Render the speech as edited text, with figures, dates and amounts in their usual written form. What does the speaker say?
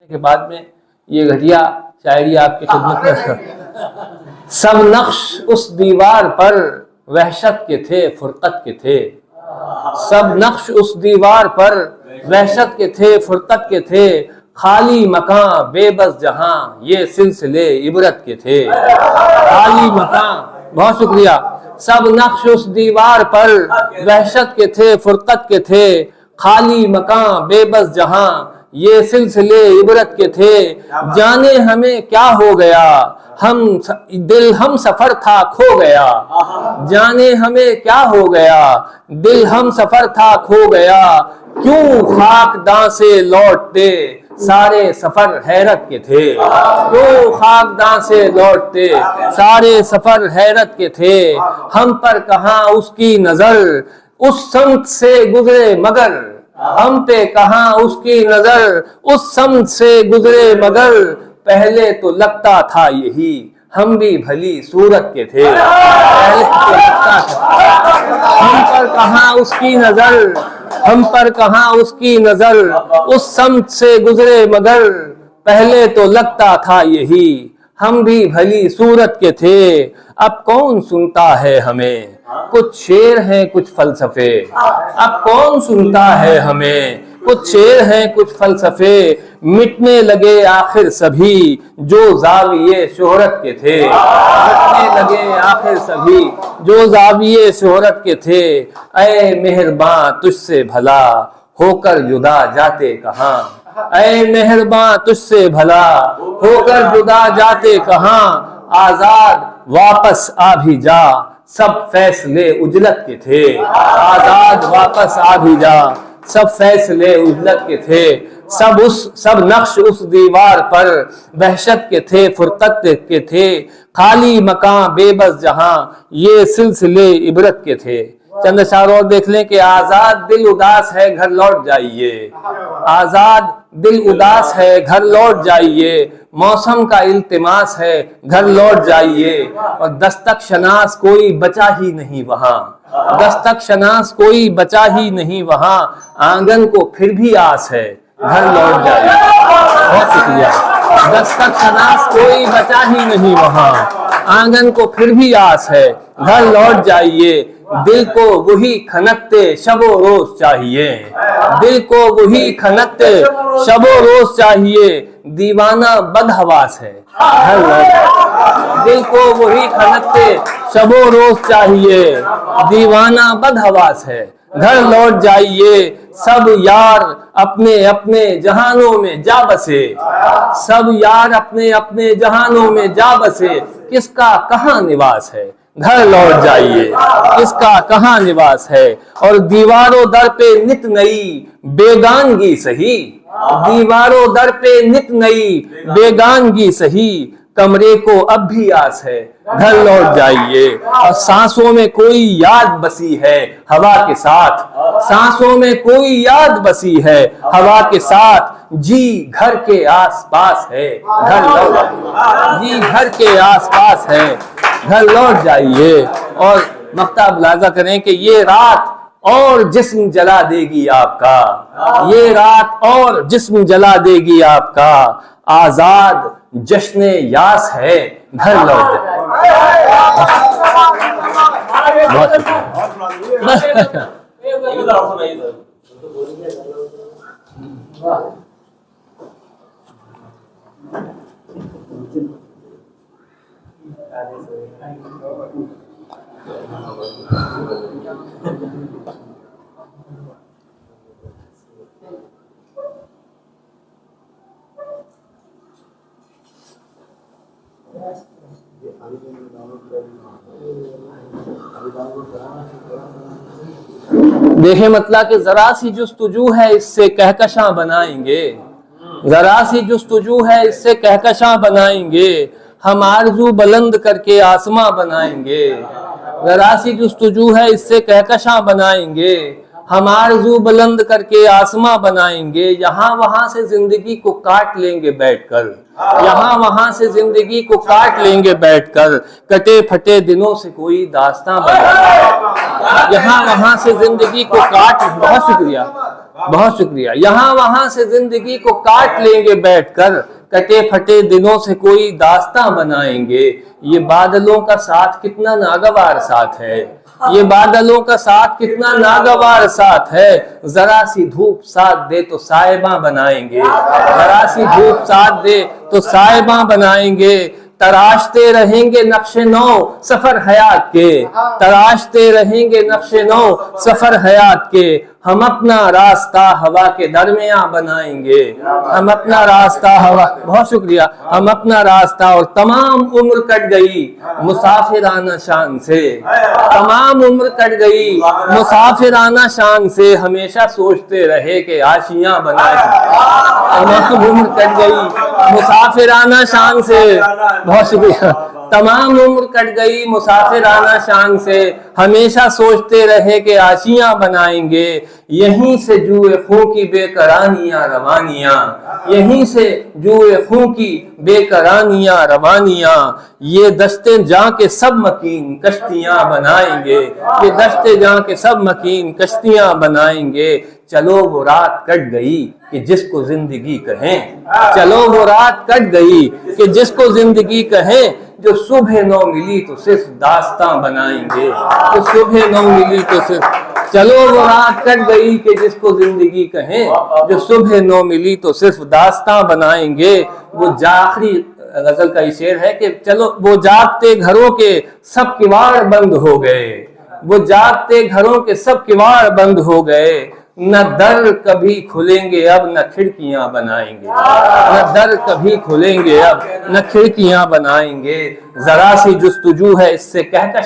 के बाद में ये घटिया शायरी आपकी खिदमत में। सब नक्श उस दीवार पर वहशत के थे, फुरकत के थे। सब नक्श उस दीवार पर वहशत के थे, फुरकत के थे। खाली मकान बेबस जहां ये सिलसिले इबरत के थे। खाली मकान, बहुत शुक्रिया। सब नक्श उस दीवार पर वहशत के थे, फुरकत के थे। खाली मकान बेबस जहां ये सिलसिले इबरत के थे। जाने हमें क्या हो गया, हम सफर था खो गया। जाने हमें क्या हो गया, दिल हम सफर था खो गया। क्यों खाकदां से लौटते सारे सफर हैरत के थे। क्यों खाकदां से लौटते सारे सफर हैरत के थे। हम पर कहां उसकी नजर उस समत से गुजरे मगर। हम पे कहां उसकी नजर उस समत से गुजरे मगर। पहले तो लगता था यही हम भी भली सूरत के थे। पहले तो लगता था हम पर कहां उसकी नजर, हम पर कहां उसकी नजर उस समत से गुजरे मगर। पहले तो लगता था यही हम भी भली सूरत के थे। अब कौन सुनता है हमें, कुछ शेर हैं कुछ फलसफे। अब कौन सुनता है हमें, कुछ शेर हैं कुछ फलसफे। मिटने लगे आखिर सभी जो जाविये शोहरत के थे। मिटने लगे आखिर सभी जो जाविये शोहरत के थे। ऐ मेहरबां तुझसे भला होकर जुदा जाते कहां। ऐ मेहरबां तुझसे भला होकर जुदा जाते कहां। आजाद वापस आ भी जा सब फैसले उजलत के थे। आजाद वापस आ भी जा सब फैसले उजलत के थे। सब नक्श उस दीवार पर वहशत के थे, फुरकत के थे। खाली मकान बेबस जहां ये सिलसिले इबरत के थे। चंद अशआर और देख लें कि आजाद दिल उदास है घर लौट जाइए। आजाद दिल उदास है घर लौट जाइए। मौसम का इल्तिमास है घर लौट जाइए। और दस्तक शनास कोई बचा ही नहीं वहां। दस्तक शनास कोई बचा ही नहीं वहां। आंगन को फिर भी आस है घर लौट जाइए। बहुत शुक्रिया। दस्तक शनास कोई बचा ही नहीं वहां। आंगन को फिर भी आस है घर लौट जाइए। दिल को वही खनकते शबो रोज चाहिए। दिल को वही खनकते शबो रोज चाहिए। दीवाना बदहवास है घर लौट। दिल को वही खनकते शबो रोज चाहिए। दीवाना बदहवास है घर लौट जाइए। सब यार अपने अपने जहानों में जा बसे। सब यार अपने अपने जहानों में जा बसे। किसका कहाँ निवास है घर लौट जाइए। किसका कहाँ निवास है। और दीवारों दर पे नित नई बेगानगी सही। दीवारों दर पे नित नई बेगानगी सही। कमरे को अब भी आस है घर लौट जाइए। और सांसों में कोई याद बसी है हवा के साथ। सांसों में कोई याद बसी है हवा के साथ। जी घर के आसपास है घर लौट। जी घर के आसपास है घर लौट जाइए। और मक्ता मुलाजा करें कि ये रात और जिस्म जला देगी आपका। ये रात और जिस्म जला देगी आपका। आजाद जश्ने यास है घर लौट देखें मतलब कि जरा सी जुस्तुजू है इससे कहकशां बनाएंगे। जरा सी जुस्तुजू है इससे कहकशां बनाएंगे। हम आरज़ू बुलंद करके आसमां बनाएंगे। जरा सी जुस्तुजू है इससे कहकशां बनाएंगे। हम आरज़ू बुलंद करके आसमां बनाएंगे। यहाँ वहां से जिंदगी को काट लेंगे बैठकर। यहाँ वहां से जिंदगी को काट लेंगे बैठकर। कटे फटे दिनों से कोई दास्तां बनाएंगे। यहाँ वहां से जिंदगी को काट, बहुत शुक्रिया। बहुत शुक्रिया। यहाँ वहां से जिंदगी को काट लेंगे बैठकर, कटे फटे दिनों से कोई दास्तां बनाएंगे। ये बादलों का साथ कितना नागवार साथ है, ये बादलों का साथ कितना नागवार साथ है। जरा सी धूप साथ दे तो साहिबा बनाएंगे, जरा सी धूप साथ दे तो साहिबा बनाएंगे। तराशते रहेंगे नक्शे नौ सफर हयात के, तराशते रहेंगे नक्शे नौ सफर हयात के। हम अपना रास्ता हवा के दरमियां बनाएंगे, हम अपना रास्ता हवा, बहुत शुक्रिया, हम अपना रास्ता। और तमाम उम्र कट गई मुसाफिराना शान से, तमाम उम्र कट गई मुसाफिराना शान से। हमेशा सोचते रहे कि आशियां बनाएंगे, तमाम उम्र कट गई मुसाफिराना शान से, बहुत शुक्रिया। तमाम उम्र कट गई मुसाफिराना शान से, हमेशा सोचते रहे कि आशियां बनाएंगे। यहीं से जुए खूं की बेकरानियां रवानियां, यहीं से जुए खूं की बेकरानियां रवानियां। ये दस्ते जां के सब मकीन कश्तियां बनाएंगे, ये दस्ते जां के सब मकीन कश्तियां बनाएंगे। चलो वो रात कट गई कि जिसको जिंदगी कहें, चलो वो रात कट गई कि जिसको जिंदगी कहें। जो सुबह नौ मिली तो सिर्फ दास्तां बनाएंगे, जो सुबह नौ मिली तो सिर्फ, चलो वो रात कट गई कि जिसको जिंदगी कहें। जो सुबह नौ मिली तो सिर्फ दास्तां बनाएंगे। वो आखिरी गजल का शेर है कि चलो वो जागते घरों के सब किवाड़ बंद हो गए, वो जागते घरों के सब किवाड़ बंद हो गए। न दर कभी खुलेंगे अब न खिड़कियां बनाएंगे, न दर कभी खुलेंगे अब न खिड़कियां बनाएंगे। जरा सी जुस्तजू है इससे कहकशां